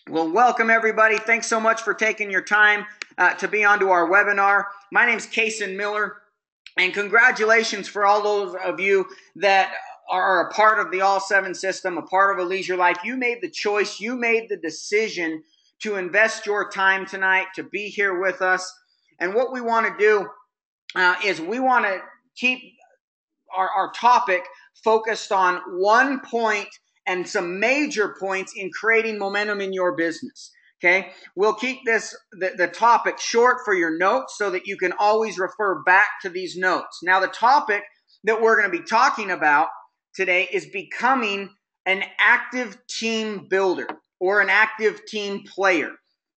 Well, welcome everybody. Thanks so much for taking your time to be onto our webinar. My name's Kason Miller, and congratulations for all those of you that are a part of the ALL7 system, a part of a leisure life. You made the choice, you made the decision to invest your time tonight, to be here with us. And what we want to do is we want to keep our topic focused on one point and some major points in creating momentum in your business. Okay, we'll keep the topic short for your notes so that you can always refer back to these notes. Now, the topic that we're going to be talking about today is becoming an active team builder or an active team player.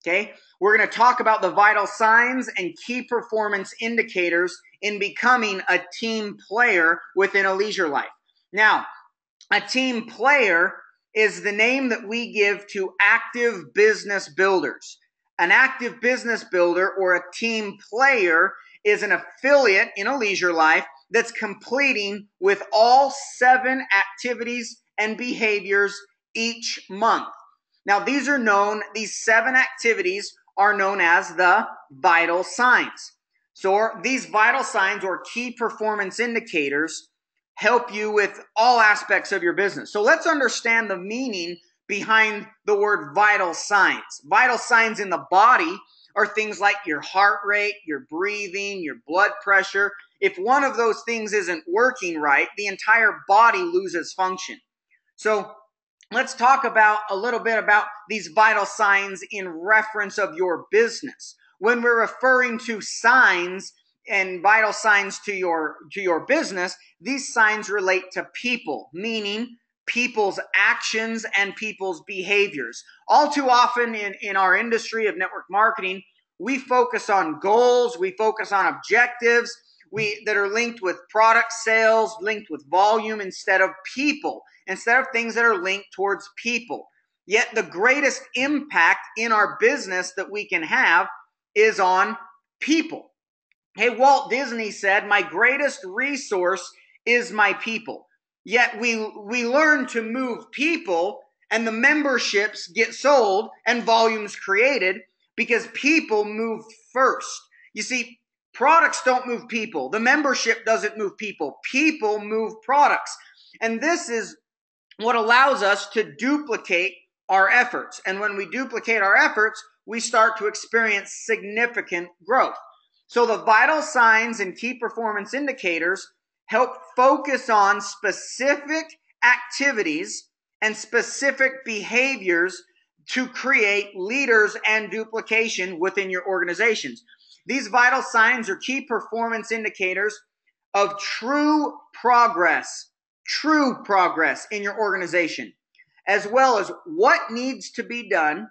Okay, we're going to talk about the vital signs and key performance indicators in becoming a team player within a leisure life. Now, a team player is the name that we give to active business builders. An active business builder or a team player is an affiliate in a leisure life that's completing with all 7 activities and behaviors each month. Now, these 7 activities are known as the vital signs. So these vital signs or key performance indicators help you with all aspects of your business. So let's understand the meaning behind the word vital signs. Vital signs in the body are things like your heart rate, your breathing, your blood pressure. If one of those things isn't working right, the entire body loses function. So let's talk about a little bit about these vital signs in reference of your business. When we're referring to signs and vital signs to your business, these signs relate to people, meaning people's actions and people's behaviors. All too often in our industry of network marketing, we focus on goals, we focus on objectives that are linked with product sales, linked with volume instead of people, instead of things that are linked towards people. Yet the greatest impact in our business that we can have is on people. Hey, Walt Disney said, "My greatest resource is my people." Yet we learn to move people and the memberships get sold and volumes created because people move first. You see, products don't move people. The membership doesn't move people. People move products. And this is what allows us to duplicate our efforts. And when we duplicate our efforts, we start to experience significant growth. So the vital signs and key performance indicators help focus on specific activities and specific behaviors to create leaders and duplication within your organizations. These vital signs are key performance indicators of true progress in your organization, as well as what needs to be done,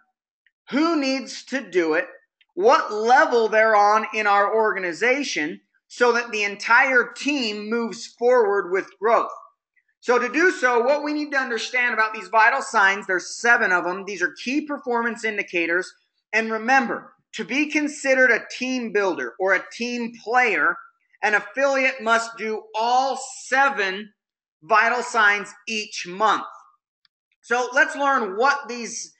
who needs to do it, what level they're on in our organization so that the entire team moves forward with growth. So to do so, what we need to understand about these vital signs, there's 7 of them. These are key performance indicators. And remember, to be considered a team builder or a team player, an affiliate must do all 7 vital signs each month. So let's learn what these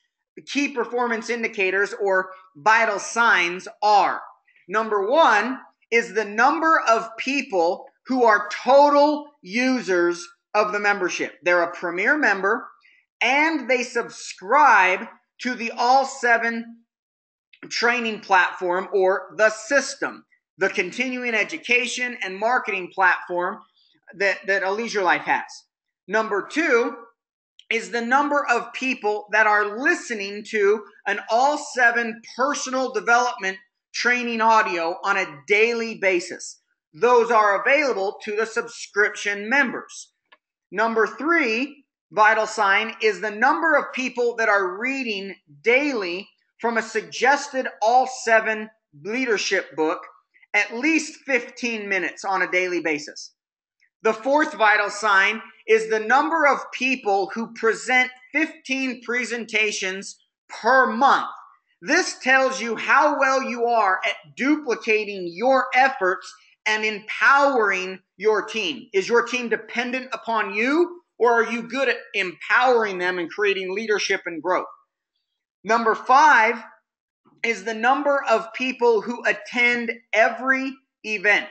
key performance indicators or vital signs are. Number 1 is the number of people who are total users of the membership. They're a premier member and they subscribe to the ALL7 training platform or the system, the continuing education and marketing platform that a leisure life has. Number 2 is the number of people that are listening to an ALL7 personal development training audio on a daily basis. Those are available to the subscription members. Number 3 vital sign is the number of people that are reading daily from a suggested ALL7 leadership book at least 15 minutes on a daily basis. The 4th vital sign is the number of people who present 15 presentations per month. This tells you how well you are at duplicating your efforts and empowering your team. Is your team dependent upon you, or are you good at empowering them and creating leadership and growth? Number 5 is the number of people who attend every event.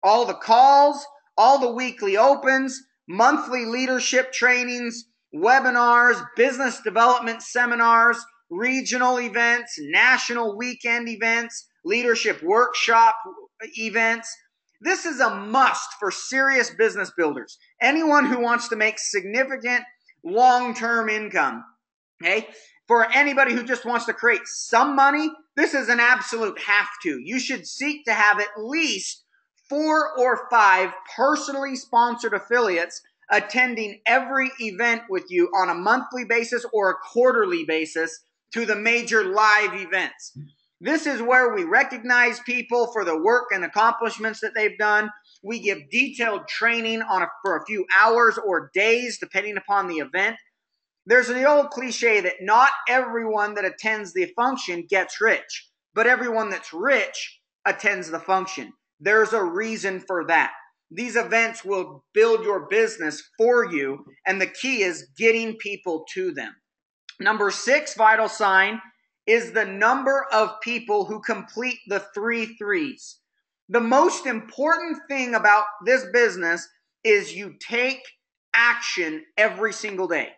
All the calls, all the weekly opens, monthly leadership trainings, webinars, business development seminars, regional events, national weekend events, leadership workshop events. This is a must for serious business builders. Anyone who wants to make significant long-term income. Okay? For anybody who just wants to create some money, this is an absolute have to. You should seek to have at least 4 or 5 personally sponsored affiliates attending every event with you on a monthly basis or a quarterly basis to the major live events. This is where we recognize people for the work and accomplishments that they've done. We give detailed training for a few hours or days, depending upon the event. There's the old cliche that not everyone that attends the function gets rich, but everyone that's rich attends the function. There's a reason for that. These events will build your business for you, and the key is getting people to them. Number 6 vital sign is the number of people who complete the 3 threes. The most important thing about this business is you take action every single day.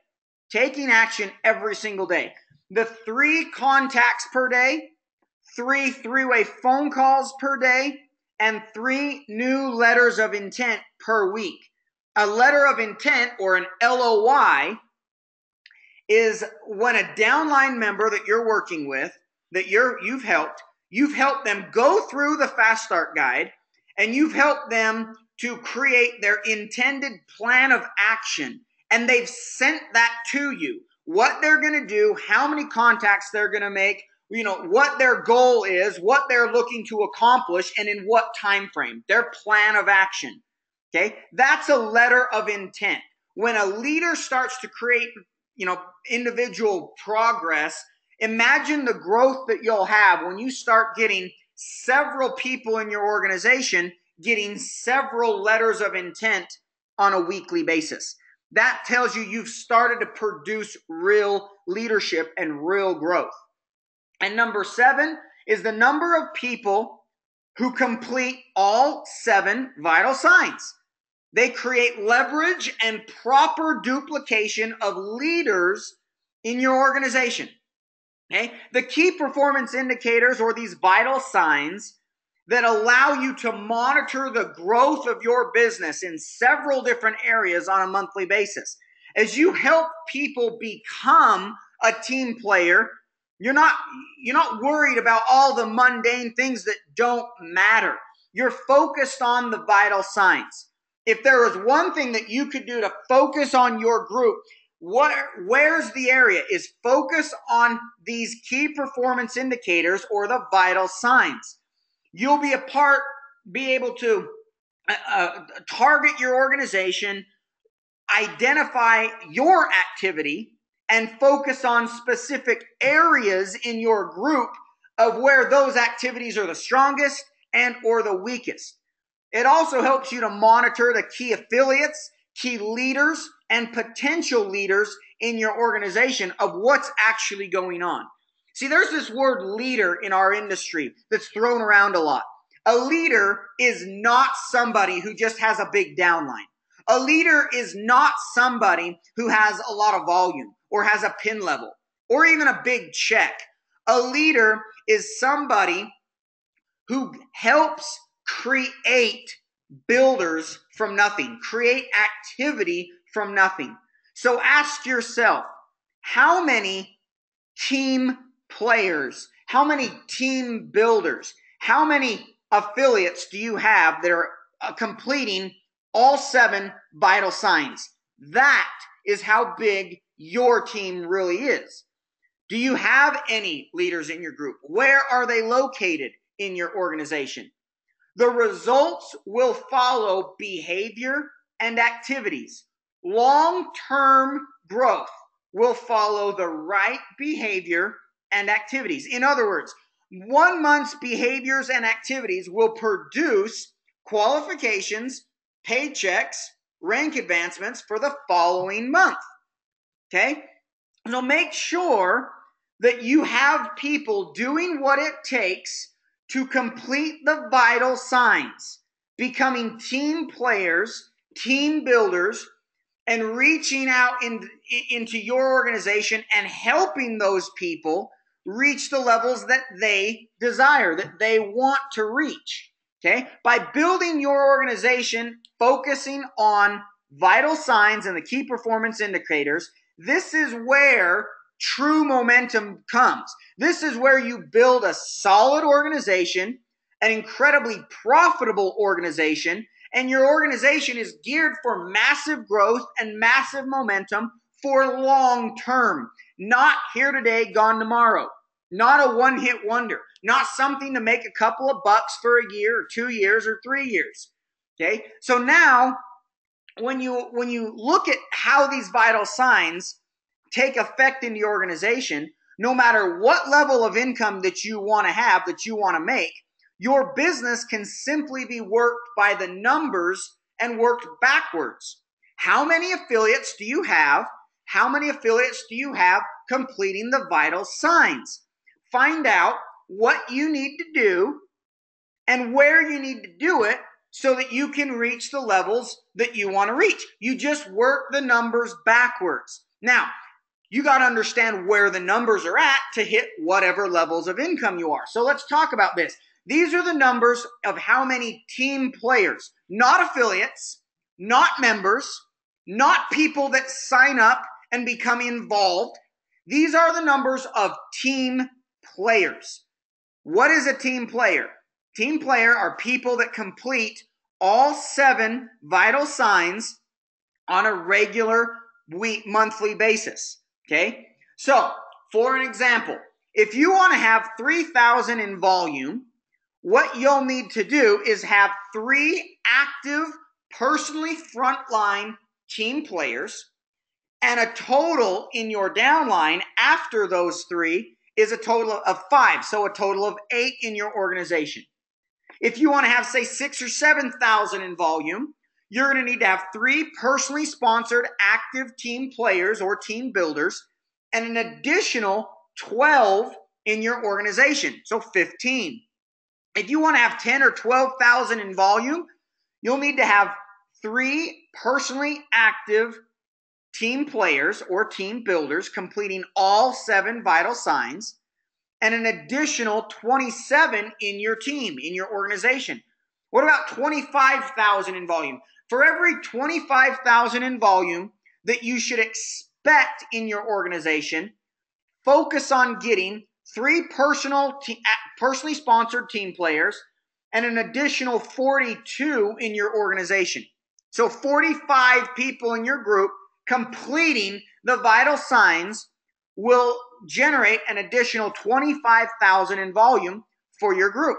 Taking action every single day. The 3 contacts per day, 3 three-way phone calls per day, and 3 new letters of intent per week. A letter of intent, or an LOI, is when a downline member that you're working with, that you've helped them go through the Fast Start Guide, and you've helped them to create their intended plan of action. And they've sent that to you. What they're going to do, how many contacts they're going to make, what their goal is, what they're looking to accomplish, and in what time frame. Their plan of action. Okay? That's a letter of intent. When a leader starts to create, individual progress, imagine the growth that you'll have when you start getting several people in your organization getting several letters of intent on a weekly basis. That tells you you've started to produce real leadership and real growth. And number 7 is the number of people who complete all 7 vital signs. They create leverage and proper duplication of leaders in your organization. Okay? The key performance indicators, or these vital signs, that allow you to monitor the growth of your business in several different areas on a monthly basis. As you help people become a team player, you're not worried about all the mundane things that don't matter. You're focused on the vital signs. If there is one thing that you could do to focus on your group, where's the area? Is focus on these key performance indicators, or the vital signs. You'll be able to target your organization, identify your activity, and focus on specific areas in your group of where those activities are the strongest and or the weakest. It also helps you to monitor the key affiliates, key leaders, and potential leaders in your organization of what's actually going on. See, there's this word leader in our industry that's thrown around a lot. A leader is not somebody who just has a big downline. A leader is not somebody who has a lot of volume or has a pin level or even a big check. A leader is somebody who helps create builders from nothing, create activity from nothing. So ask yourself, how many team players, how many team builders, how many affiliates do you have that are completing all 7 vital signs? That is how big your team really is. Do you have any leaders in your group? Where are they located in your organization? The results will follow behavior and activities. Long-term growth will follow the right behavior and activities. In other words, 1 month's behaviors and activities will produce qualifications, paychecks, rank advancements for the following month. Okay? So make sure that you have people doing what it takes to complete the vital signs, becoming team players, team builders, and reaching out into your organization and helping those people reach the levels that they desire, that they want to reach. Okay? By building your organization, focusing on vital signs and the key performance indicators, this is where true momentum comes. This is where you build a solid organization, an incredibly profitable organization, and your organization is geared for massive growth and massive momentum for long term. Not here today, gone tomorrow. Not a one-hit wonder. Not something to make a couple of bucks for a year or 2 years or 3 years. Okay? So now, when you look at how these vital signs take effect in the organization, no matter what level of income that you want to have, that you want to make, your business can simply be worked by the numbers and worked backwards. How many affiliates do you have? How many affiliates do you have completing the vital signs? Find out what you need to do and where you need to do it so that you can reach the levels that you want to reach. You just work the numbers backwards. Now, you got to understand where the numbers are at to hit whatever levels of income you are. So let's talk about this. These are the numbers of how many team players, not affiliates, not members, not people that sign up and become involved. These are the numbers of team players. What is a team player? Team player are people that complete all 7 vital signs on a regular monthly basis. Okay? So, for an example, if you want to have 3,000 in volume, what you'll need to do is have 3 active, personally frontline team players, and a total in your downline after those 3 is a total of 5, so a total of 8 in your organization. If you want to have, say, 6,000 or 7,000 in volume, you're going to need to have 3 personally sponsored active team players or team builders and an additional 12 in your organization, so 15. If you want to have 10 or 12,000 in volume, you'll need to have 3 personally active team players or team builders completing all 7 vital signs and an additional 27 in your team, in your organization. What about 25,000 in volume? For every 25,000 in volume that you should expect in your organization, focus on getting 3 personally sponsored team players and an additional 42 in your organization. So 45 people in your group completing the vital signs will generate an additional 25,000 in volume for your group.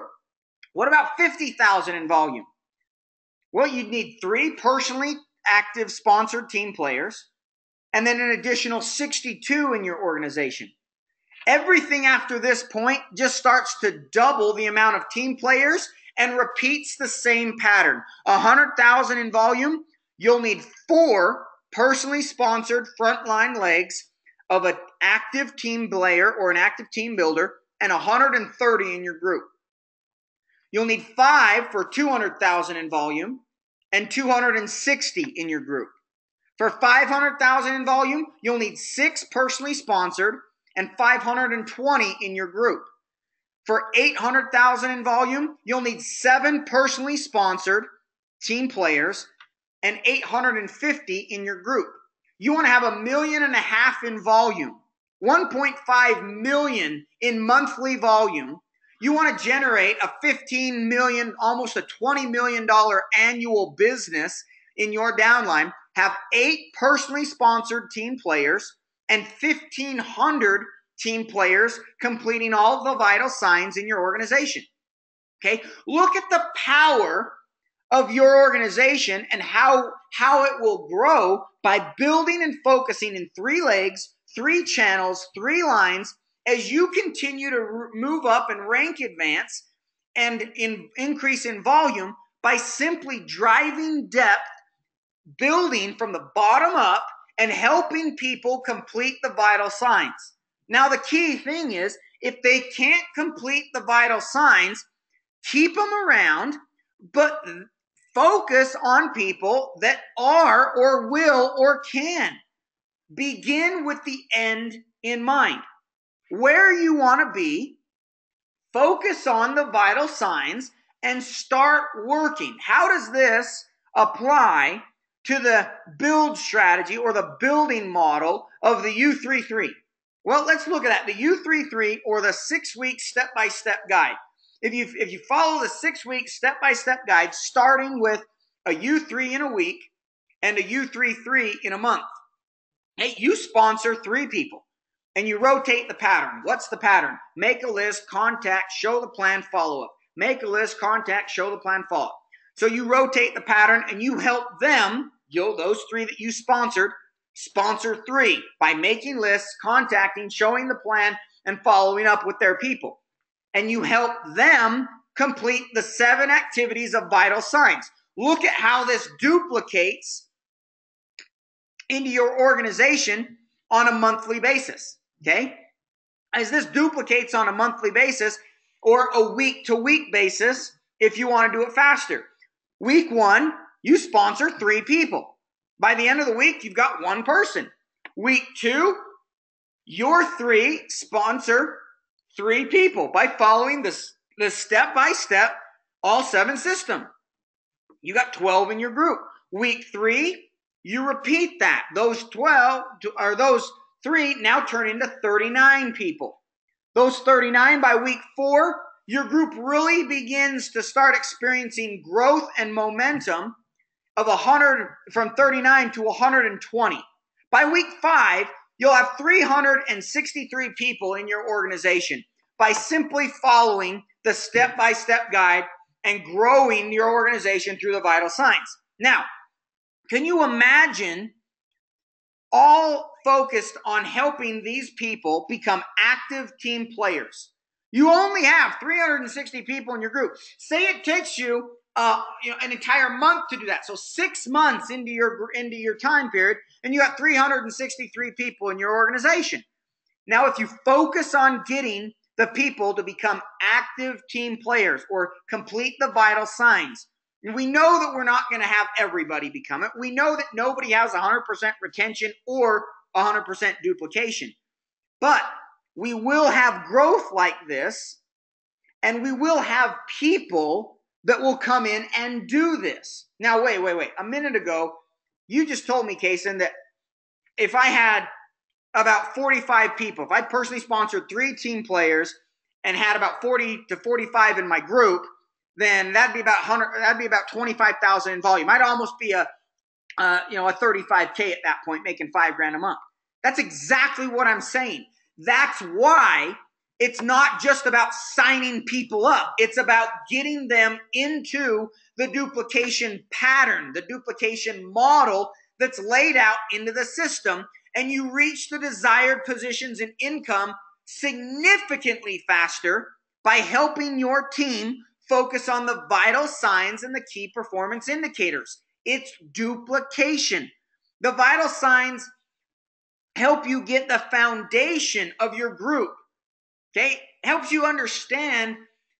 What about 50,000 in volume? Well, you'd need 3 personally active sponsored team players and then an additional 62 in your organization. Everything after this point just starts to double the amount of team players and repeats the same pattern. 100,000 in volume, you'll need 4 personally sponsored frontline legs of an active team player or an active team builder and 130 in your group. You'll need 5 for 200,000 in volume and 260 in your group. For 500,000 in volume, you'll need 6 personally sponsored and 520 in your group. For 800,000 in volume, you'll need 7 personally sponsored team players and 850 in your group. You want to have $1.5 million in volume, 1.5 million in monthly volume. You want to generate a 15 million, almost a $20 million annual business in your downline, have 8 personally sponsored team players and 1,500 team players completing all the vital signs in your organization. Okay? Look at the power of your organization and how it will grow by building and focusing in 3 legs, 3 channels, 3 lines as you continue to move up and rank advance and increase in volume by simply driving depth, building from the bottom up, and helping people complete the vital signs. Now, the key thing is, if they can't complete the vital signs, keep them around, but focus on people that are or will or can. Begin with the end in mind. Where you want to be, focus on the vital signs, and start working. How does this apply to the build strategy or the building model of the U33? Well, let's look at that. The U33, or the 6-week step-by-step guide. If you follow the 6-week step-by-step guide, starting with a U3 in a week and a U33 in a month, hey, you sponsor 3 people and you rotate the pattern. What's the pattern? Make a list, contact, show the plan, follow up. Make a list, contact, show the plan, follow up. So you rotate the pattern and you help them, those 3 that you sponsored, sponsor 3 by making lists, contacting, showing the plan, and following up with their people. And you help them complete the 7 activities of vital signs. Look at how this duplicates into your organization on a monthly basis, okay? As this duplicates on a monthly basis or a week-to-week basis if you want to do it faster. Week 1, you sponsor 3 people. By the end of the week, you've got 1 person. Week 2, your 3 sponsor 3 people by following the step-by-step ALL7 system. You got 12 in your group. Week 3, you repeat that. Those 3 now turn into 39 people. Those 39 by week 4, your group really begins to start experiencing growth and momentum of 100 from 39 to 120. By week 5, you'll have 363 people in your organization by simply following the step-by-step guide and growing your organization through the vital signs. Now, can you imagine all focused on helping these people become active team players? You only have 360 people in your group. Say it takes you, an entire month to do that. So 6 months into your time period, and you got 363 people in your organization. Now, if you focus on getting the people to become active team players or complete the vital signs, we know that we're not going to have everybody become it. We know that nobody has 100% retention or 100% duplication. But we will have growth like this, and we will have people that will come in and do this. Now, wait. A minute ago, you just told me, Kason, that if I had about 45 people, if I personally sponsored 3 team players and had about 40 to 45 in my group, then that'd be about 25,000 in volume. I'd almost be a 35K at that point, making $5,000 a month. That's exactly what I'm saying. That's why it's not just about signing people up. It's about getting them into the duplication pattern, the duplication model that's laid out into the system, and you reach the desired positions in income significantly faster by helping your team focus on the vital signs and the key performance indicators. It's duplication. The vital signs help you get the foundation of your group. Okay? Helps you understand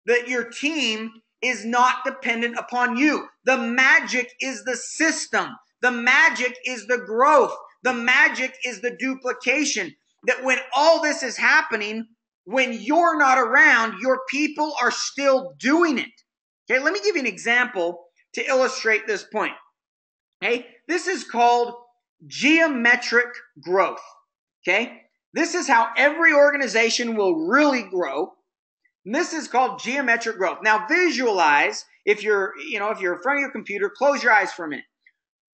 that your team is not dependent upon you. The magic is the system. The magic is the growth. The magic is the duplication. That when all this is happening, when you're not around, your people are still doing it. Okay, let me give you an example to illustrate this point. Okay, this is called geometric growth. Okay, this is how every organization will really grow. And this is called geometric growth. Now visualize, if you're in front of your computer, close your eyes for a minute.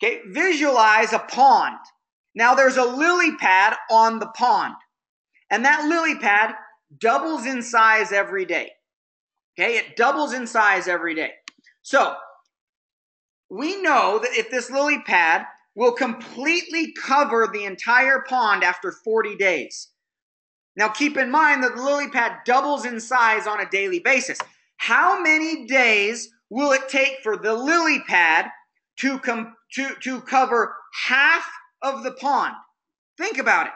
Okay, visualize a pond. Now there's a lily pad on the pond, and that lily pad doubles in size every day. Okay, it doubles in size every day. So we know that if this lily pad will completely cover the entire pond after 40 days. Now keep in mind that the lily pad doubles in size on a daily basis. How many days will it take for the lily pad to cover half of the pond? Think about it.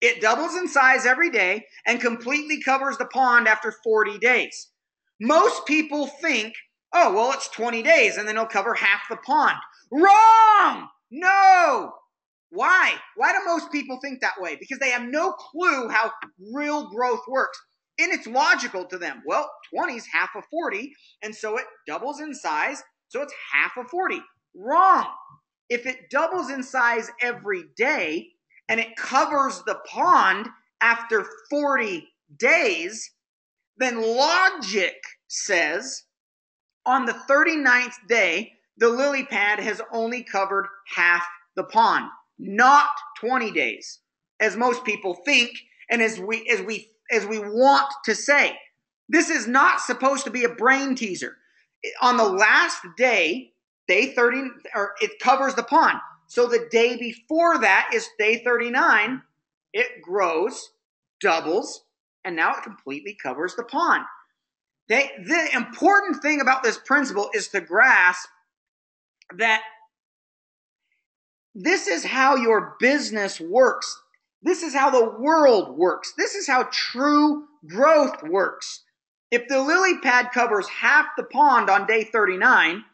It doubles in size every day and completely covers the pond after 40 days. Most people think, oh, well, it's 20 days and then it'll cover half the pond. Wrong! No! Why? Why do most people think that way? Because they have no clue how real growth works. And it's logical to them. Well, 20 is half of 40, and so it doubles in size, so it's half of 40. Wrong. If it doubles in size every day and it covers the pond after 40 days, then logic says on the 39th day, the lily pad has only covered half the pond, not 20 days, as most people think and as we want to say. This is not supposed to be a brain teaser. On the last day, day 30, or it covers the pond. So the day before that is day 39. It grows, doubles, and now it completely covers the pond. The important thing about this principle is to grasp that this is how your business works. This is how the world works. This is how true growth works. If the lily pad covers half the pond on day 39,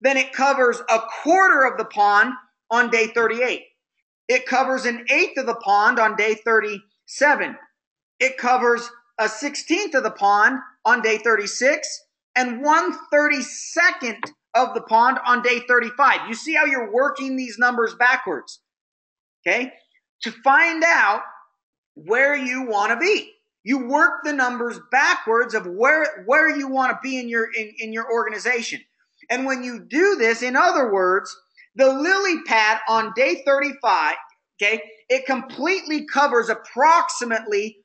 then it covers a quarter of the pond on day 38. It covers an eighth of the pond on day 37. It covers a 16th of the pond on day 36 and 1/32 of the pond on day 35. You see how you're working these numbers backwards, okay? To find out where you want to be. You work the numbers backwards of where you want to be in your organization. And when you do this, in other words, the lily pad on day 35, okay, it completely covers approximately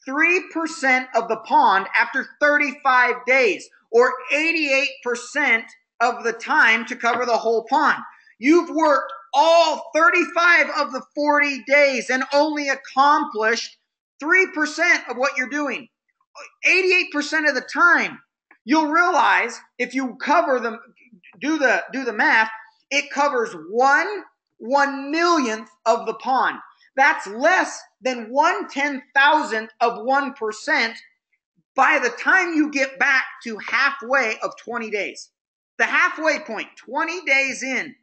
3% of the pond after 35 days, or 88% of the time to cover the whole pond. You've worked all 35 of the 40 days and only accomplished 3% of what you're doing. 88% of the time. You'll realize if you cover them, do the math, it covers 1/1,000,000th of the pond. That's less than 1/10,000th of 1% by the time you get back to halfway of 20 days. The halfway point, 20 days in,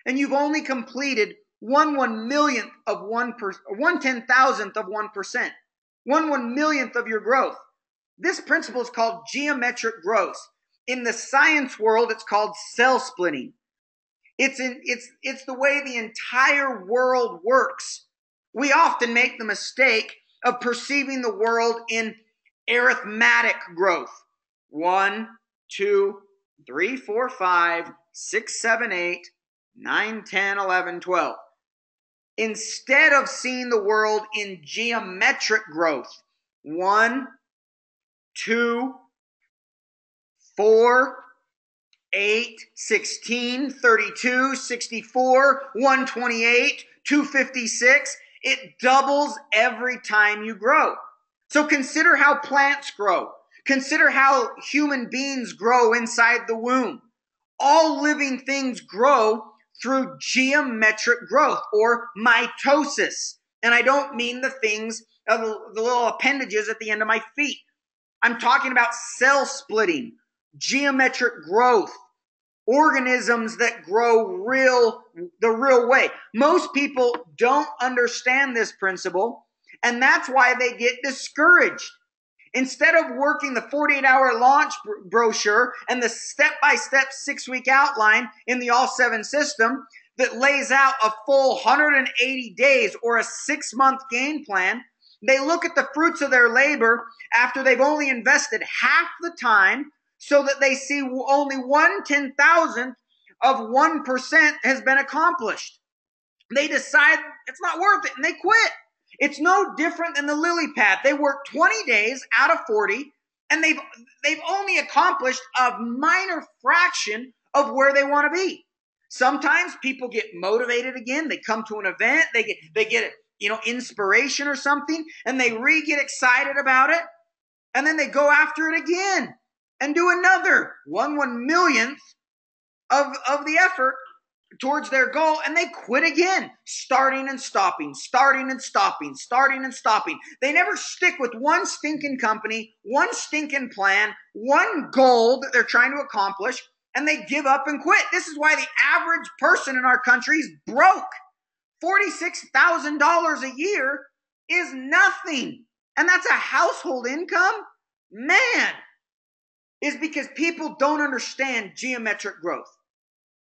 and you've only completed 1/1,000,000th of 1%, 1/10,000th of 1%, 1/1,000,000th of your growth. This principle is called geometric growth. In the science world, it's called cell splitting. It's the way the entire world works. We often make the mistake of perceiving the world in arithmetic growth. 1, 2, 3, 4, 5, 6, 7, 8, 9, 10, 11, 12. Instead of seeing the world in geometric growth, 1, 2, 4, 8, 16, 32, 64, 128, 256. It doubles every time you grow. So consider how plants grow. Consider how human beings grow inside the womb. All living things grow through geometric growth or mitosis. And I don't mean the things, the little appendages at the end of my feet. I'm talking about cell splitting, geometric growth, organisms that grow the real way. Most people don't understand this principle, and that's why they get discouraged. Instead of working the 48-hour launch brochure and the step-by-step 6-week outline in the ALL7 system that lays out a full 180 days or a 6-month game plan, they look at the fruits of their labor after they've only invested half the time, so that they see only 1/10,000th of 1% has been accomplished. They decide it's not worth it and they quit. It's no different than the lily pad. They work 20 days out of 40 and they've only accomplished a minor fraction of where they want to be. Sometimes people get motivated again. They come to an event, they get inspiration or something, and they get excited about it, and then they go after it again and do another 1/1,000,000th of the effort, towards their goal, and they quit again, starting and stopping, starting and stopping, starting and stopping. They never stick with one stinking company, one stinking plan, one goal that they're trying to accomplish, and they give up and quit. This is why the average person in our country is broke. $46,000 a year is nothing. And that's a household income? Man, is because people don't understand geometric growth.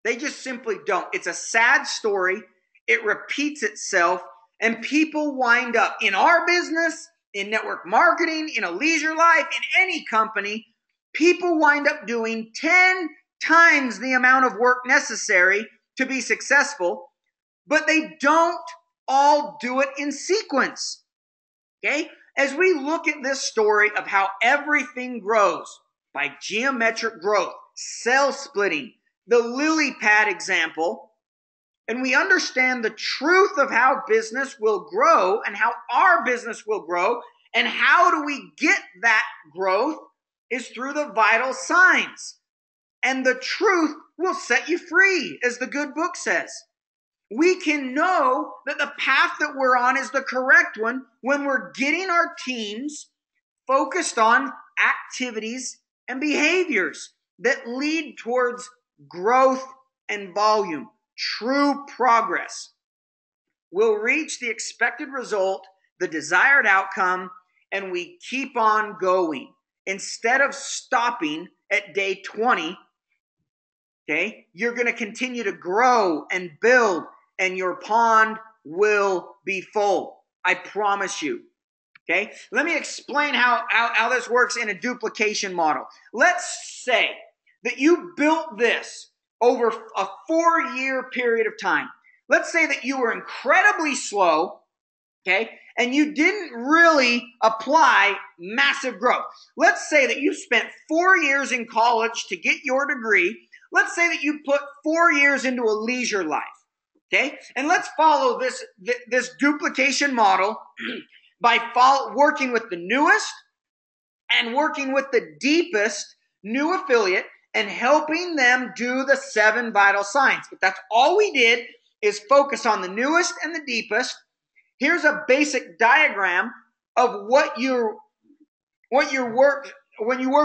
They just simply don't. It's a sad story. It repeats itself, and people wind up in our business, in network marketing, in a leisure life, in any company, people wind up doing 10 times the amount of work necessary to be successful, but they don't all do it in sequence. Okay? As we look at this story of how everything grows by geometric growth, cell splitting, the lily pad example, and we understand the truth of how business will grow and how our business will grow, and how do we get that growth is through the vital signs. And the truth will set you free, as the good book says. We can know that the path that we're on is the correct one when we're getting our teams focused on activities and behaviors that lead towards growth and volume, true progress. We'll reach the expected result, the desired outcome, and we keep on going. Instead of stopping at day 20, okay, you're going to continue to grow and build, and your pond will be full. I promise you. Okay, let me explain how this works in a duplication model. Let's say that you built this over a 4-year period of time. Let's say that you were incredibly slow, okay, and you didn't really apply massive growth. Let's say that you spent 4 years in college to get your degree. Let's say that you put 4 years into a leisure life, okay? And let's follow this duplication model by working with the newest and working with the deepest new affiliate and helping them do the 7 vital signs. But that's all we did, is focus on the newest and the deepest. Here's a basic diagram of when you work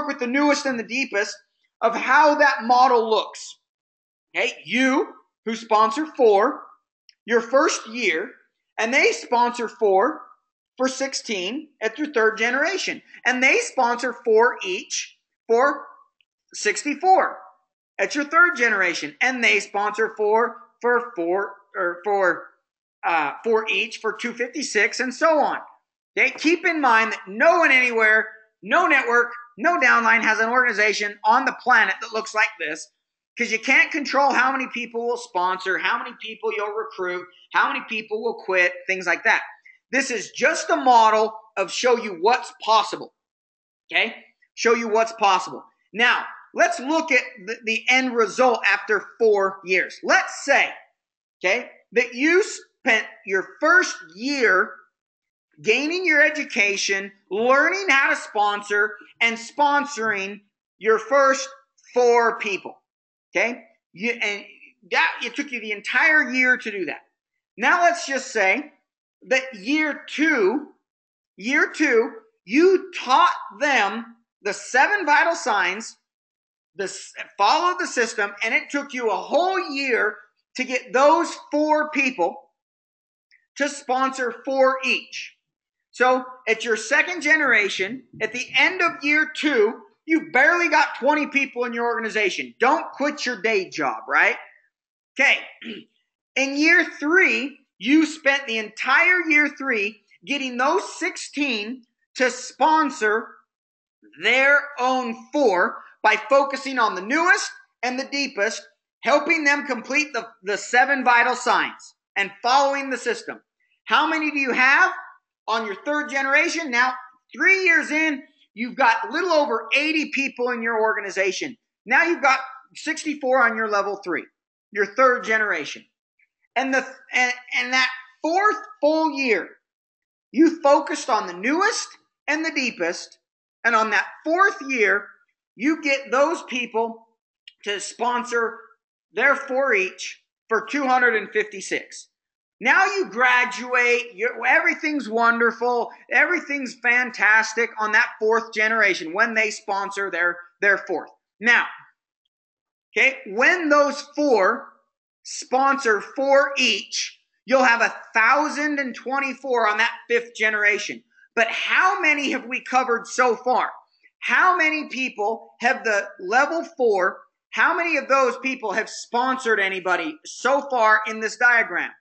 with the newest and the deepest, of how that model looks. Okay, you who sponsor 4 your first year, and they sponsor 4 for 16 at your 3rd generation, and they sponsor 4 each for 64 at your 3rd generation, and they sponsor 4 each for 256, and so on. Okay, keep in mind that no one anywhere, no network, no downline has an organization on the planet that looks like this, because you can't control how many people will sponsor, how many people you'll recruit, how many people will quit, things like that. This is just a model of show you what's possible. Okay? Show you what's possible. Now, let's look at the end result after 4 years. Let's say, okay, that you spent your first year gaining your education, learning how to sponsor, and sponsoring your first 4 people. Okay? It took you the entire year to do that. Now let's just say that year two, you taught them the 7 vital signs, followed the system, and it took you a whole year to get those 4 people to sponsor 4 each. So at your 2nd generation, at the end of year 2, you barely got 20 people in your organization. Don't quit your day job, right? Okay. In year 3, you spent the entire year 3 getting those 16 to sponsor their own 4 by focusing on the newest and the deepest, helping them complete the 7 vital signs and following the system. How many do you have on your 3rd generation? Now, 3 years in, you've got a little over 80 people in your organization. Now you've got 64 on your level 3, your 3rd generation. And that 4th full year, you focused on the newest and the deepest. And on that 4th year, you get those people to sponsor their 4 each. for 256. Now you graduate, everything's wonderful, everything's fantastic on that fourth generation when they sponsor their fourth. Now, okay, when those four sponsor four each, you'll have 1,024 on that fifth generation. But how many have we covered so far? How many people have the level 4? How many of those people have sponsored anybody so far in this diagram?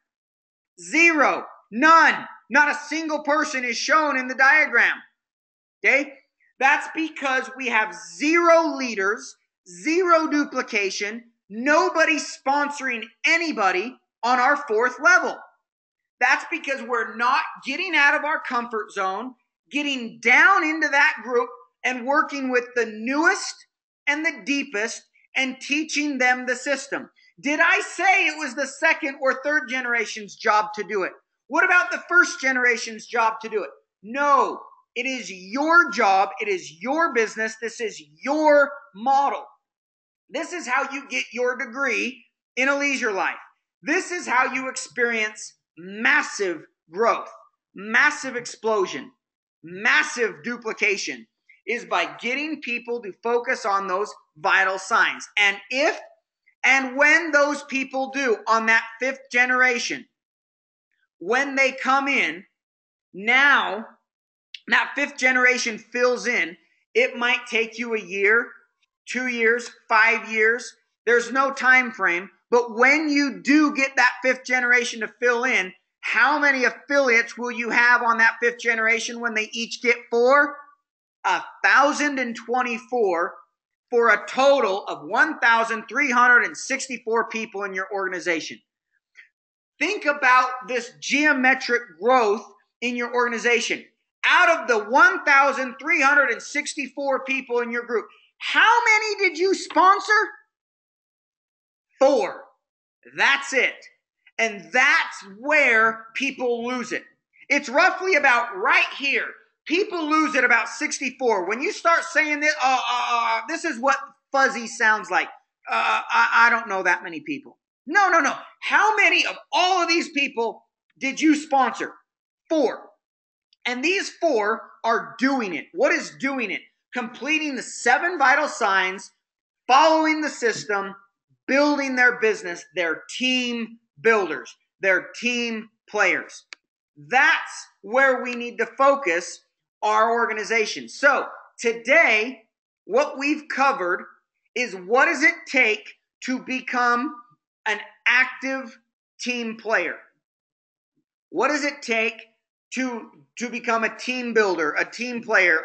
0. None. Not a single person is shown in the diagram. Okay? That's because we have 0 leaders, 0 duplication, nobody sponsoring anybody on our fourth level. That's because we're not getting out of our comfort zone, getting down into that group and working with the newest and the deepest and teaching them the system. Did I say it was the second or third generation's job to do it? What about the first generation's job to do it? No, it is your job. It is your business. This is your model. This is how you get your degree in a leisure life. This is how you experience massive growth, massive explosion, massive duplication, is by getting people to focus on those vital signs. And if and when those people do on that fifth generation, when they come in, now that fifth generation fills in, it might take you a year, 2 years, 5 years. There's no time frame. But when you do get that fifth generation to fill in, how many affiliates will you have on that fifth generation when they each get 4? 1,024 for a total of 1,364 people in your organization. Think about this geometric growth in your organization. Out of the 1,364 people in your group, how many did you sponsor? 4. That's it. And that's where people lose it. It's roughly about right here. People lose it about 64. When you start saying this, this is what fuzzy sounds like. I don't know that many people. No. How many of all of these people did you sponsor? 4. And these 4 are doing it. What is doing it? Completing the 7 vital signs, following the system, building their business. They're team builders. They're team players. That's where we need to focus our organization. So today, what we've covered is what does it take to become an active team player? What does it take to become a team builder, a team player?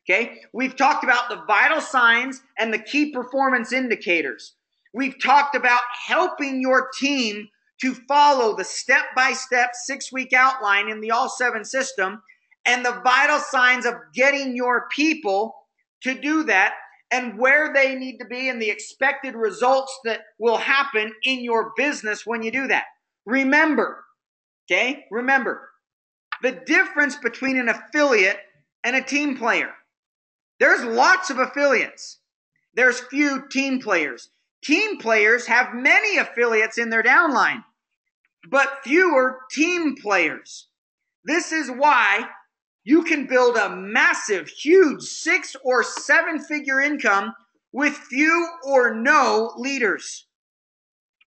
Okay, we've talked about the vital signs and the key performance indicators. We've talked about helping your team to follow the step-by-step 6-week outline in the ALL7 system and the vital signs of getting your people to do that and where they need to be and the expected results that will happen in your business when you do that. Remember, the difference between an affiliate and a team player. There's lots of affiliates. There's few team players. Team players have many affiliates in their downline, but fewer team players. This is why you can build a massive, huge 6- or 7-figure income with few or no leaders.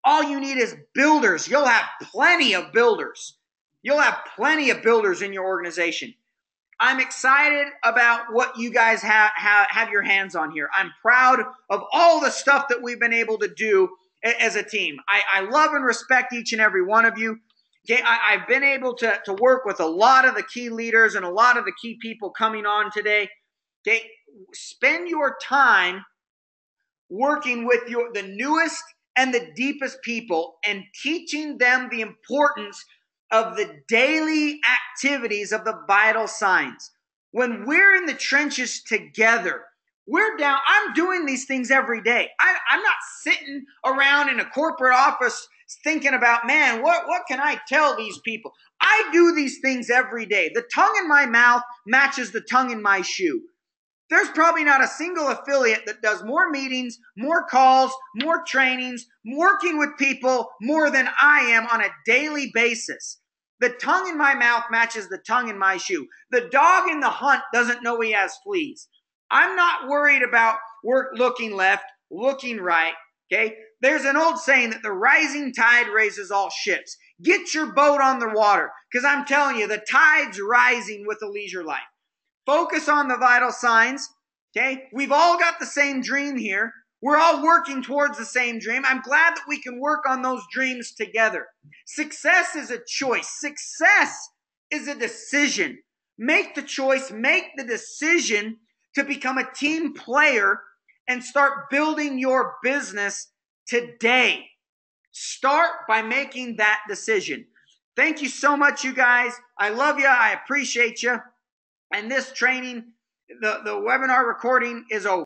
All you need is builders. You'll have plenty of builders. You'll have plenty of builders in your organization. I'm excited about what you guys have your hands on here. I'm proud of all the stuff that we've been able to do as a team. I love and respect each and every one of you. Okay, I've been able to work with a lot of the key leaders and a lot of the key people coming on today. Okay, spend your time working with the newest and the deepest people and teaching them the importance of the daily activities of the vital signs. When we're in the trenches together, we're down. I'm doing these things every day. I'm not sitting around in a corporate office thinking about, man, what can I tell these people? I do these things every day. The tongue in my mouth matches the tongue in my shoe. There's probably not a single affiliate that does more meetings, more calls, more trainings, working with people more than I am on a daily basis. The tongue in my mouth matches the tongue in my shoe. The dog in the hunt doesn't know he has fleas. I'm not worried about work looking left, looking right, okay? There's an old saying that the rising tide raises all ships. Get your boat on the water, because I'm telling you, the tide's rising with a leisure life. Focus on the vital signs, okay? We've all got the same dream here. We're all working towards the same dream. I'm glad that we can work on those dreams together. Success is a choice. Success is a decision. Make the choice, make the decision to become a team player and start building your business today. Start by making that decision. Thank you so much, you guys. I love you. I appreciate you. And this training, the webinar recording is over.